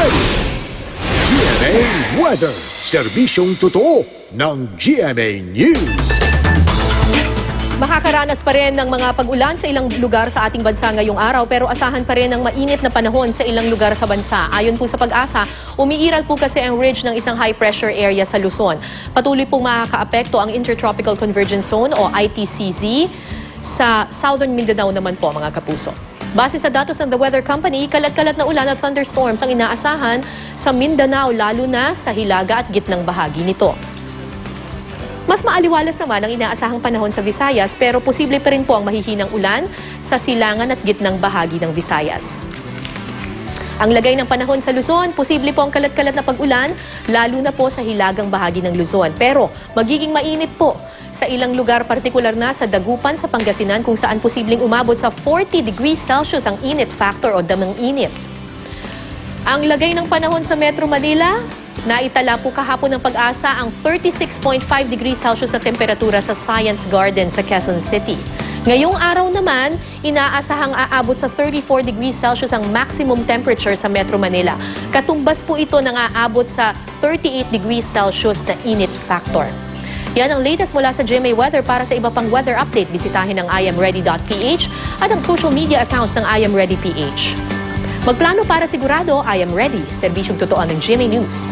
Ready! GMA Weather. Serbisyong totoo ng GMA News. Makakaranas pa rin ng mga pag-ulan sa ilang lugar sa ating bansa ngayong araw pero asahan pa rin ng mainit na panahon sa ilang lugar sa bansa. Ayon po sa Pag-asa, umiiral po kasi ang ridge ng isang high pressure area sa Luzon. Patuloy pong makakaapekto ang Intertropical Convergence Zone o ITCZ sa Southern Mindanao naman po mga kapuso. Base sa datos ng The Weather Company, kalat-kalat na ulan at thunderstorms ang inaasahan sa Mindanao lalo na sa hilaga at gitnang bahagi nito. Mas maaliwalas naman ang inaasahang panahon sa Visayas pero posible pa rin po ang mahihinang ulan sa silangan at gitnang bahagi ng Visayas. Ang lagay ng panahon sa Luzon, posible po ang kalat-kalat na pag-ulan lalo na po sa hilagang bahagi ng Luzon. Pero magiging mainit po sa ilang lugar, partikular na sa Dagupan sa Pangasinan kung saan posibleng umabot sa 40 degrees Celsius ang init factor o damang init. Ang lagay ng panahon sa Metro Manila, naitala po kahapon ng Pag-asa ang 36.5 degrees Celsius na temperatura sa Science Garden sa Quezon City. Ngayong araw naman, inaasahang aabot sa 34 degrees Celsius ang maximum temperature sa Metro Manila. Katumbas po ito ng aabot sa 38 degrees Celsius na init factor. Yan ang latest mula sa GMA Weather. Para sa iba pang weather update, bisitahin ang iamready.ph at ang social media accounts ng iamready.ph. Magplano para sigurado, I am ready. Serbisyong totoo ng GMA News.